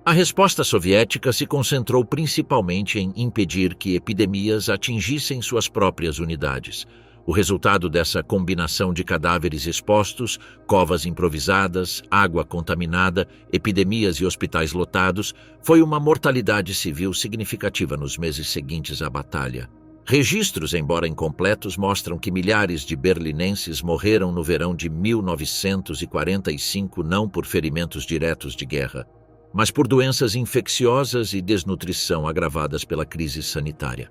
A resposta soviética se concentrou principalmente em impedir que epidemias atingissem suas próprias unidades. O resultado dessa combinação de cadáveres expostos, covas improvisadas, água contaminada, epidemias e hospitais lotados, foi uma mortalidade civil significativa nos meses seguintes à batalha. Registros, embora incompletos, mostram que milhares de berlinenses morreram no verão de 1945 não por ferimentos diretos de guerra, mas por doenças infecciosas e desnutrição agravadas pela crise sanitária.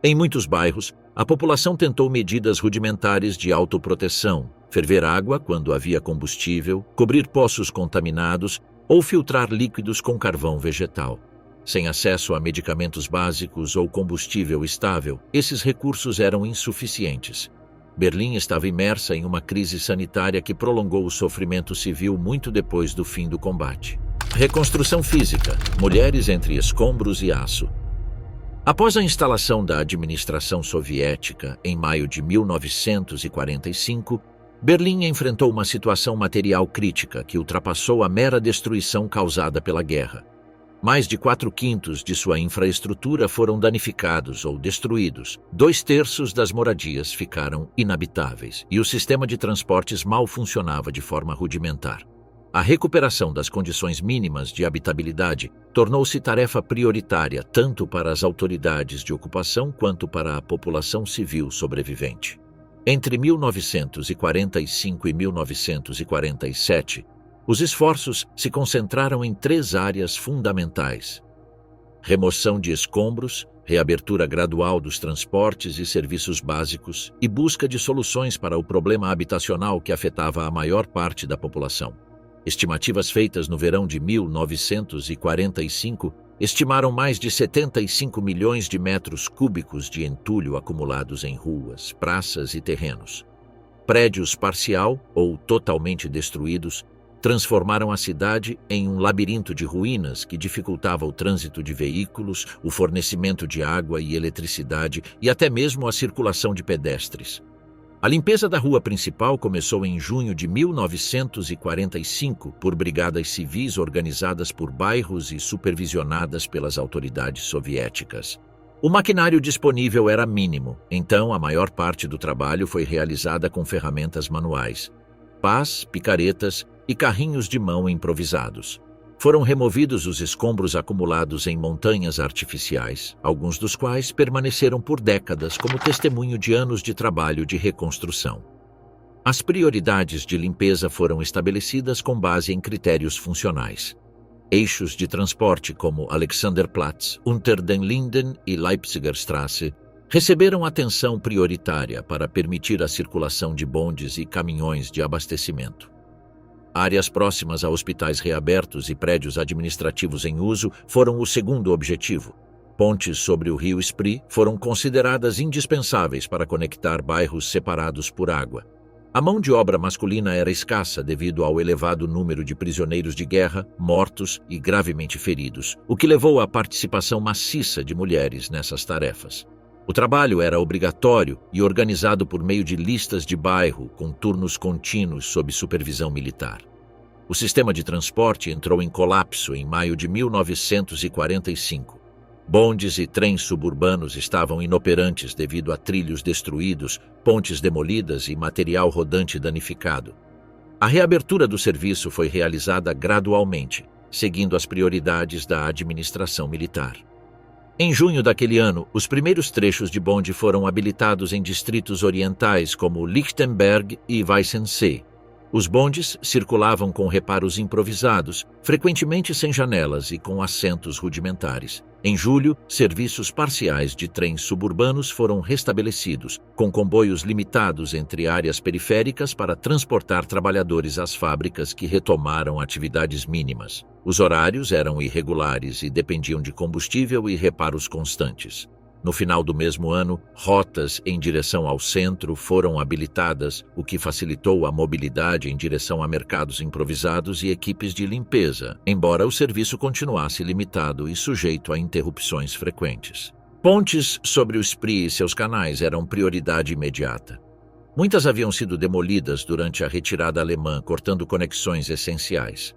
Em muitos bairros, a população tentou medidas rudimentares de autoproteção, ferver água quando havia combustível, cobrir poços contaminados ou filtrar líquidos com carvão vegetal. Sem acesso a medicamentos básicos ou combustível estável, esses recursos eram insuficientes. Berlim estava imersa em uma crise sanitária que prolongou o sofrimento civil muito depois do fim do combate. Reconstrução física, mulheres entre escombros e aço. Após a instalação da administração soviética em maio de 1945, Berlim enfrentou uma situação material crítica que ultrapassou a mera destruição causada pela guerra. Mais de 4/5 de sua infraestrutura foram danificados ou destruídos, 2/3 das moradias ficaram inabitáveis e o sistema de transportes mal funcionava de forma rudimentar. A recuperação das condições mínimas de habitabilidade tornou-se tarefa prioritária tanto para as autoridades de ocupação quanto para a população civil sobrevivente. Entre 1945 e 1947, os esforços se concentraram em 3 áreas fundamentais: remoção de escombros, reabertura gradual dos transportes e serviços básicos e busca de soluções para o problema habitacional que afetava a maior parte da população. Estimativas feitas no verão de 1945 estimaram mais de 75 milhões de metros cúbicos de entulho acumulados em ruas, praças e terrenos. Prédios parcial ou totalmente destruídos transformaram a cidade em um labirinto de ruínas que dificultava o trânsito de veículos, o fornecimento de água e eletricidade e até mesmo a circulação de pedestres. A limpeza da rua principal começou em junho de 1945 por brigadas civis organizadas por bairros e supervisionadas pelas autoridades soviéticas. O maquinário disponível era mínimo, então a maior parte do trabalho foi realizada com ferramentas manuais, pás, picaretas e carrinhos de mão improvisados. Foram removidos os escombros acumulados em montanhas artificiais, alguns dos quais permaneceram por décadas como testemunho de anos de trabalho de reconstrução. As prioridades de limpeza foram estabelecidas com base em critérios funcionais. Eixos de transporte como Alexanderplatz, Unter den Linden e Leipziger Straße receberam atenção prioritária para permitir a circulação de bondes e caminhões de abastecimento. Áreas próximas a hospitais reabertos e prédios administrativos em uso foram o segundo objetivo. Pontes sobre o rio Spree foram consideradas indispensáveis para conectar bairros separados por água. A mão de obra masculina era escassa devido ao elevado número de prisioneiros de guerra, mortos e gravemente feridos, o que levou à participação maciça de mulheres nessas tarefas. O trabalho era obrigatório e organizado por meio de listas de bairro, com turnos contínuos sob supervisão militar. O sistema de transporte entrou em colapso em maio de 1945. Bondes e trens suburbanos estavam inoperantes devido a trilhos destruídos, pontes demolidas e material rodante danificado. A reabertura do serviço foi realizada gradualmente, seguindo as prioridades da administração militar. Em junho daquele ano, os primeiros trechos de bonde foram habilitados em distritos orientais como Lichtenberg e Weißensee. Os bondes circulavam com reparos improvisados, frequentemente sem janelas e com assentos rudimentares. Em julho, serviços parciais de trens suburbanos foram restabelecidos, com comboios limitados entre áreas periféricas para transportar trabalhadores às fábricas que retomaram atividades mínimas. Os horários eram irregulares e dependiam de combustível e reparos constantes. No final do mesmo ano, rotas em direção ao centro foram habilitadas, o que facilitou a mobilidade em direção a mercados improvisados e equipes de limpeza, embora o serviço continuasse limitado e sujeito a interrupções frequentes. Pontes sobre o Spree e seus canais eram prioridade imediata. Muitas haviam sido demolidas durante a retirada alemã, cortando conexões essenciais.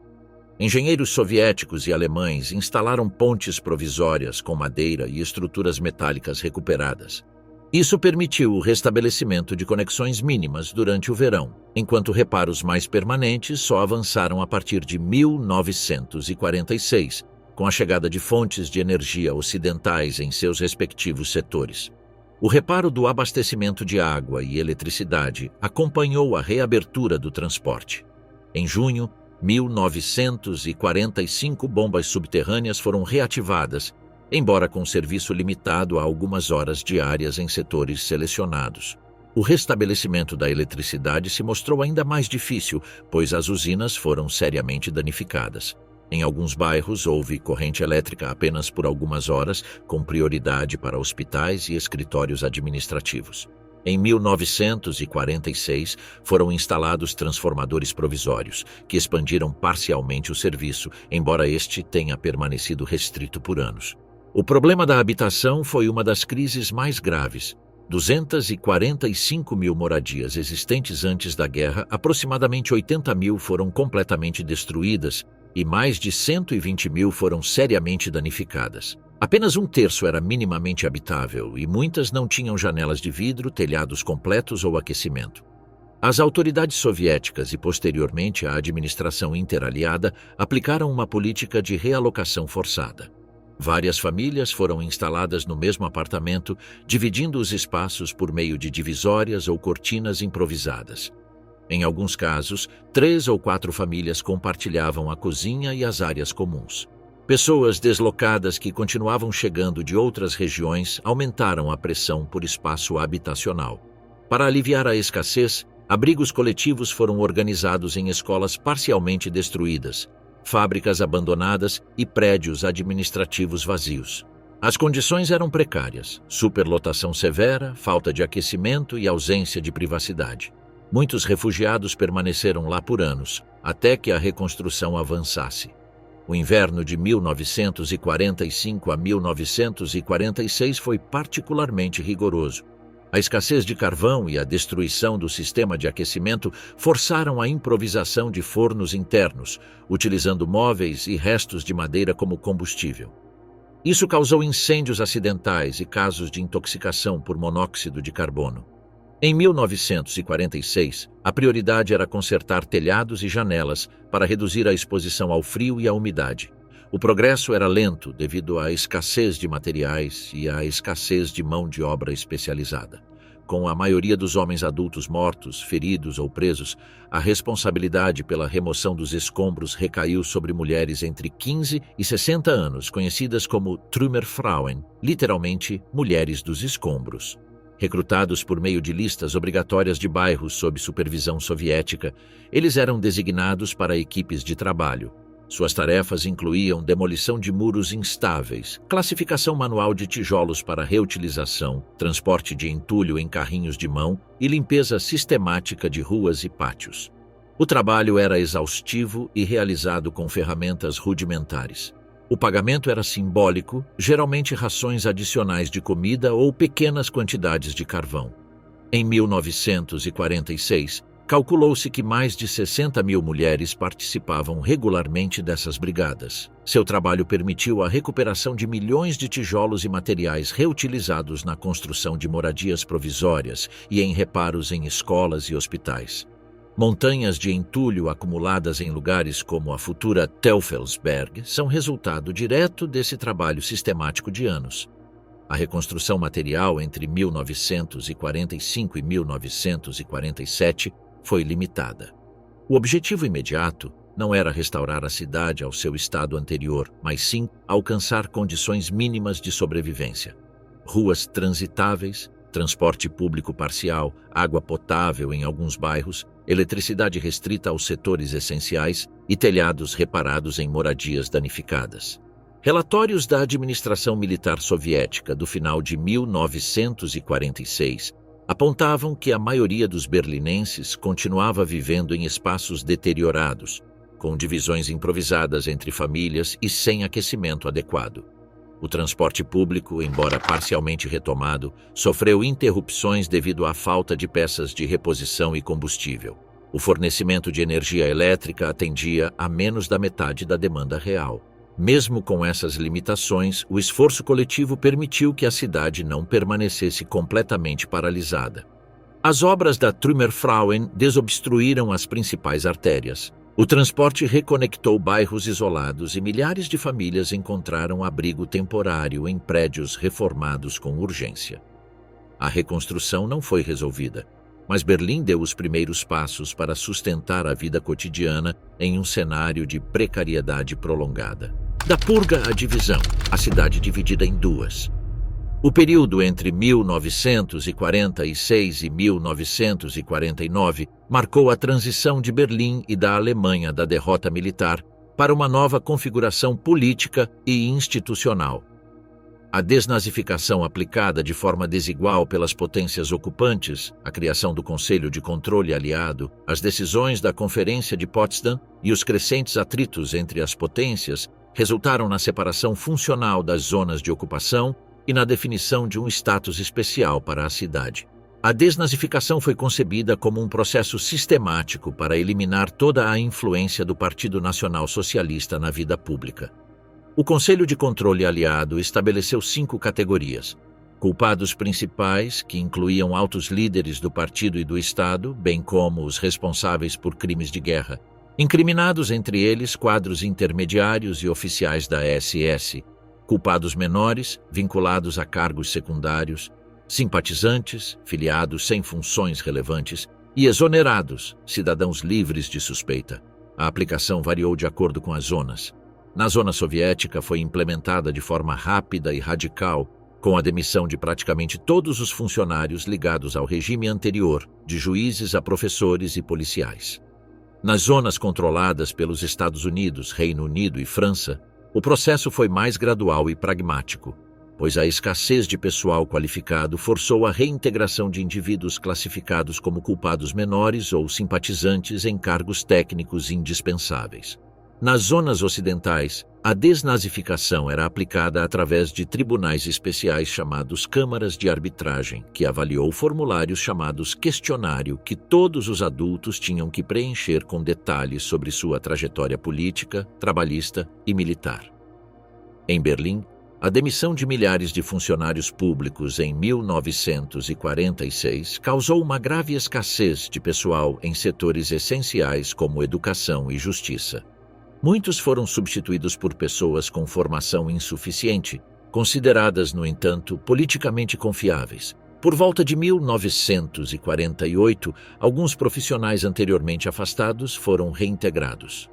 Engenheiros soviéticos e alemães instalaram pontes provisórias com madeira e estruturas metálicas recuperadas. Isso permitiu o restabelecimento de conexões mínimas durante o verão, enquanto reparos mais permanentes só avançaram a partir de 1946, com a chegada de fontes de energia ocidentais em seus respectivos setores. O reparo do abastecimento de água e eletricidade acompanhou a reabertura do transporte. Em junho, 1945 bombas subterrâneas foram reativadas, embora com serviço limitado a algumas horas diárias em setores selecionados. O restabelecimento da eletricidade se mostrou ainda mais difícil, pois as usinas foram seriamente danificadas. Em alguns bairros, houve corrente elétrica apenas por algumas horas, com prioridade para hospitais e escritórios administrativos. Em 1946, foram instalados transformadores provisórios, que expandiram parcialmente o serviço, embora este tenha permanecido restrito por anos. O problema da habitação foi uma das crises mais graves. 245 mil moradias existentes antes da guerra, aproximadamente 80 mil foram completamente destruídas e mais de 120 mil foram seriamente danificadas. Apenas um terço era minimamente habitável e muitas não tinham janelas de vidro, telhados completos ou aquecimento. As autoridades soviéticas e, posteriormente, a administração interaliada aplicaram uma política de realocação forçada. Várias famílias foram instaladas no mesmo apartamento, dividindo os espaços por meio de divisórias ou cortinas improvisadas. Em alguns casos, 3 ou 4 famílias compartilhavam a cozinha e as áreas comuns. Pessoas deslocadas que continuavam chegando de outras regiões aumentaram a pressão por espaço habitacional. Para aliviar a escassez, abrigos coletivos foram organizados em escolas parcialmente destruídas, fábricas abandonadas e prédios administrativos vazios. As condições eram precárias: superlotação severa, falta de aquecimento e ausência de privacidade. Muitos refugiados permaneceram lá por anos, até que a reconstrução avançasse. O inverno de 1945 a 1946 foi particularmente rigoroso. A escassez de carvão e a destruição do sistema de aquecimento forçaram a improvisação de fornos internos, utilizando móveis e restos de madeira como combustível. Isso causou incêndios acidentais e casos de intoxicação por monóxido de carbono. Em 1946, a prioridade era consertar telhados e janelas para reduzir a exposição ao frio e à umidade. O progresso era lento devido à escassez de materiais e à escassez de mão de obra especializada. Com a maioria dos homens adultos mortos, feridos ou presos, a responsabilidade pela remoção dos escombros recaiu sobre mulheres entre 15 e 60 anos, conhecidas como Trümmerfrauen, literalmente mulheres dos escombros. Recrutados por meio de listas obrigatórias de bairros sob supervisão soviética, eles eram designados para equipes de trabalho. Suas tarefas incluíam demolição de muros instáveis, classificação manual de tijolos para reutilização, transporte de entulho em carrinhos de mão e limpeza sistemática de ruas e pátios. O trabalho era exaustivo e realizado com ferramentas rudimentares. O pagamento era simbólico, geralmente rações adicionais de comida ou pequenas quantidades de carvão. Em 1946, calculou-se que mais de 60 mil mulheres participavam regularmente dessas brigadas. Seu trabalho permitiu a recuperação de milhões de tijolos e materiais reutilizados na construção de moradias provisórias e em reparos em escolas e hospitais. Montanhas de entulho acumuladas em lugares como a futura Teufelsberg são resultado direto desse trabalho sistemático de anos. A reconstrução material entre 1945 e 1947 foi limitada. O objetivo imediato não era restaurar a cidade ao seu estado anterior, mas sim alcançar condições mínimas de sobrevivência. Ruas transitáveis, transporte público parcial, água potável em alguns bairros, eletricidade restrita aos setores essenciais e telhados reparados em moradias danificadas. Relatórios da administração militar soviética do final de 1946 apontavam que a maioria dos berlinenses continuava vivendo em espaços deteriorados, com divisões improvisadas entre famílias e sem aquecimento adequado. O transporte público, embora parcialmente retomado, sofreu interrupções devido à falta de peças de reposição e combustível. O fornecimento de energia elétrica atendia a menos da metade da demanda real. Mesmo com essas limitações, o esforço coletivo permitiu que a cidade não permanecesse completamente paralisada. As obras da Trümmerfrauen desobstruíram as principais artérias. O transporte reconectou bairros isolados e milhares de famílias encontraram abrigo temporário em prédios reformados com urgência. A reconstrução não foi resolvida, mas Berlim deu os primeiros passos para sustentar a vida cotidiana em um cenário de precariedade prolongada. Da purga à divisão, a cidade dividida em duas. O período entre 1946 e 1949 marcou a transição de Berlim e da Alemanha da derrota militar para uma nova configuração política e institucional. A desnazificação aplicada de forma desigual pelas potências ocupantes, a criação do Conselho de Controle Aliado, as decisões da Conferência de Potsdam e os crescentes atritos entre as potências resultaram na separação funcional das zonas de ocupação e na definição de um status especial para a cidade. A desnazificação foi concebida como um processo sistemático para eliminar toda a influência do Partido Nacional Socialista na vida pública. O Conselho de Controle Aliado estabeleceu 5 categorias: culpados principais, que incluíam altos líderes do partido e do Estado, bem como os responsáveis por crimes de guerra; incriminados, entre eles quadros intermediários e oficiais da SS; culpados menores, vinculados a cargos secundários; simpatizantes, filiados sem funções relevantes; e exonerados, cidadãos livres de suspeita. A aplicação variou de acordo com as zonas. Na zona soviética foi implementada de forma rápida e radical, com a demissão de praticamente todos os funcionários ligados ao regime anterior, de juízes a professores e policiais. Nas zonas controladas pelos Estados Unidos, Reino Unido e França, o processo foi mais gradual e pragmático, pois a escassez de pessoal qualificado forçou a reintegração de indivíduos classificados como culpados menores ou simpatizantes em cargos técnicos indispensáveis. Nas zonas ocidentais, a desnazificação era aplicada através de tribunais especiais chamados câmaras de arbitragem, que avaliou formulários chamados questionário que todos os adultos tinham que preencher com detalhes sobre sua trajetória política, trabalhista e militar. Em Berlim, a demissão de milhares de funcionários públicos em 1946 causou uma grave escassez de pessoal em setores essenciais como educação e justiça. Muitos foram substituídos por pessoas com formação insuficiente, consideradas, no entanto, politicamente confiáveis. Por volta de 1948, alguns profissionais anteriormente afastados foram reintegrados.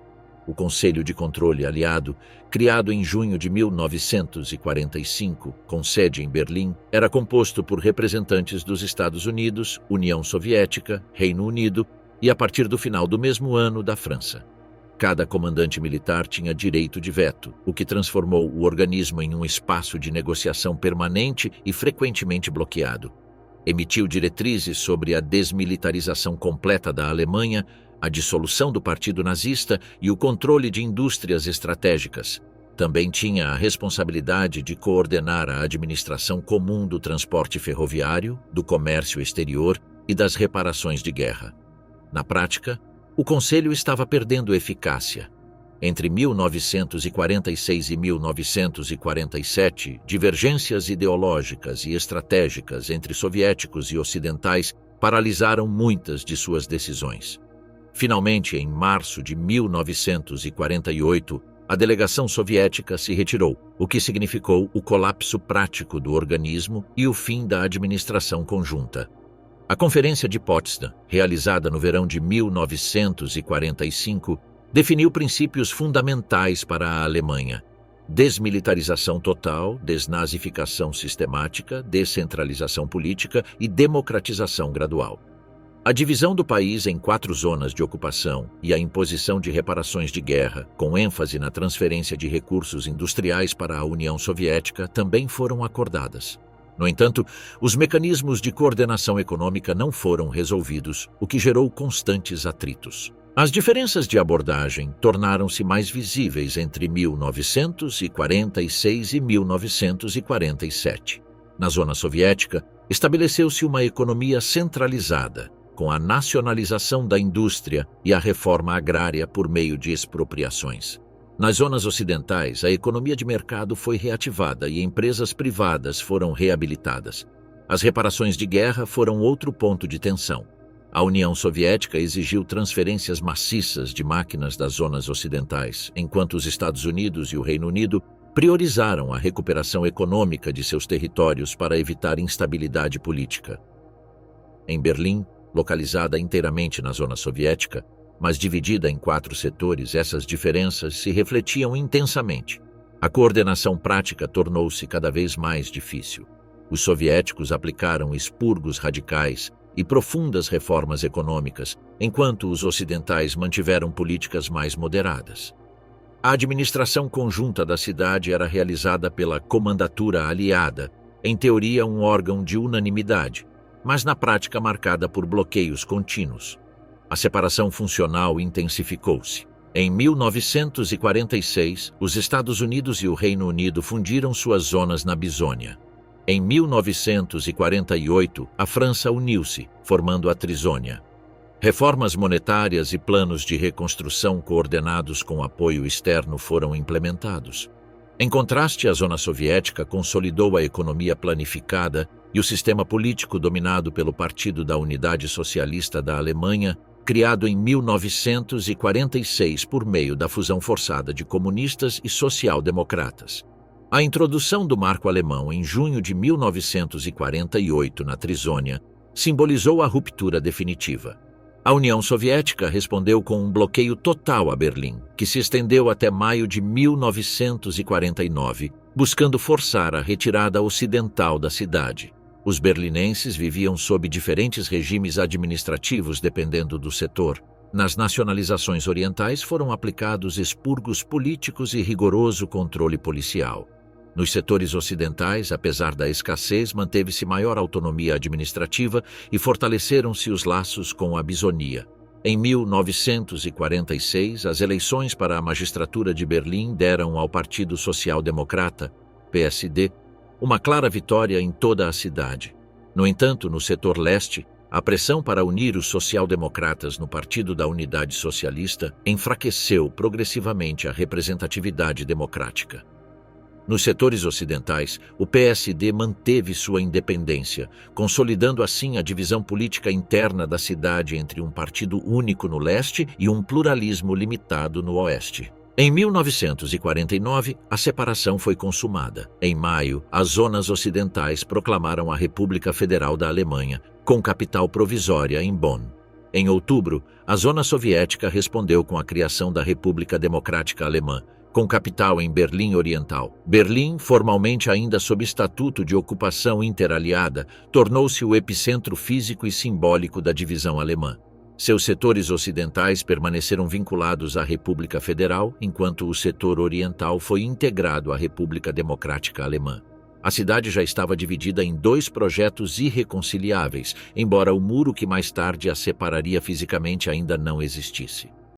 O Conselho de Controle Aliado, criado em junho de 1945, com sede em Berlim, era composto por representantes dos Estados Unidos, União Soviética, Reino Unido e, a partir do final do mesmo ano, da França. Cada comandante militar tinha direito de veto, o que transformou o organismo em um espaço de negociação permanente e frequentemente bloqueado. Emitiu diretrizes sobre a desmilitarização completa da Alemanha, a dissolução do Partido Nazista e o controle de indústrias estratégicas. Também tinha a responsabilidade de coordenar a administração comum do transporte ferroviário, do comércio exterior e das reparações de guerra. Na prática, o Conselho estava perdendo eficácia. Entre 1946 e 1947, divergências ideológicas e estratégicas entre soviéticos e ocidentais paralisaram muitas de suas decisões. Finalmente, em março de 1948, a delegação soviética se retirou, o que significou o colapso prático do organismo e o fim da administração conjunta. A Conferência de Potsdam, realizada no verão de 1945, definiu princípios fundamentais para a Alemanha: desmilitarização total, desnazificação sistemática, descentralização política e democratização gradual. A divisão do país em 4 zonas de ocupação e a imposição de reparações de guerra, com ênfase na transferência de recursos industriais para a União Soviética, também foram acordadas. No entanto, os mecanismos de coordenação econômica não foram resolvidos, o que gerou constantes atritos. As diferenças de abordagem tornaram-se mais visíveis entre 1946 e 1947. Na zona soviética, estabeleceu-se uma economia centralizada, com a nacionalização da indústria e a reforma agrária por meio de expropriações. Nas zonas ocidentais, a economia de mercado foi reativada e empresas privadas foram reabilitadas. As reparações de guerra foram outro ponto de tensão. A União Soviética exigiu transferências maciças de máquinas das zonas ocidentais, enquanto os Estados Unidos e o Reino Unido priorizaram a recuperação econômica de seus territórios para evitar instabilidade política. Em Berlim, localizada inteiramente na zona soviética, mas dividida em 4 setores, essas diferenças se refletiam intensamente. A coordenação prática tornou-se cada vez mais difícil. Os soviéticos aplicaram expurgos radicais e profundas reformas econômicas, enquanto os ocidentais mantiveram políticas mais moderadas. A administração conjunta da cidade era realizada pela Comandatura Aliada, em teoria um órgão de unanimidade, mas na prática marcada por bloqueios contínuos. A separação funcional intensificou-se. Em 1946, os Estados Unidos e o Reino Unido fundiram suas zonas na Bisônia. Em 1948, a França uniu-se, formando a Trizônia. Reformas monetárias e planos de reconstrução coordenados com apoio externo foram implementados. Em contraste, a zona soviética consolidou a economia planificada e o sistema político dominado pelo Partido da Unidade Socialista da Alemanha, criado em 1946 por meio da fusão forçada de comunistas e social-democratas. A introdução do marco alemão em junho de 1948 na Trizônia simbolizou a ruptura definitiva. A União Soviética respondeu com um bloqueio total a Berlim, que se estendeu até maio de 1949, buscando forçar a retirada ocidental da cidade. Os berlinenses viviam sob diferentes regimes administrativos dependendo do setor. Nas nacionalizações orientais foram aplicados expurgos políticos e rigoroso controle policial. Nos setores ocidentais, apesar da escassez, manteve-se maior autonomia administrativa e fortaleceram-se os laços com a Bisonia. Em 1946, as eleições para a magistratura de Berlim deram ao Partido Social Democrata, PSD, uma clara vitória em toda a cidade. No entanto, no setor leste, a pressão para unir os social-democratas no Partido da Unidade Socialista enfraqueceu progressivamente a representatividade democrática. Nos setores ocidentais, o PSD manteve sua independência, consolidando assim a divisão política interna da cidade entre um partido único no leste e um pluralismo limitado no oeste. Em 1949, a separação foi consumada. Em maio, as zonas ocidentais proclamaram a República Federal da Alemanha, com capital provisória em Bonn. Em outubro, a zona soviética respondeu com a criação da República Democrática Alemã, com capital em Berlim Oriental. Berlim, formalmente ainda sob estatuto de ocupação interaliada, tornou-se o epicentro físico e simbólico da divisão alemã. Seus setores ocidentais permaneceram vinculados à República Federal, enquanto o setor oriental foi integrado à República Democrática Alemã. A cidade já estava dividida em dois projetos irreconciliáveis, embora o muro que mais tarde a separaria fisicamente ainda não existisse.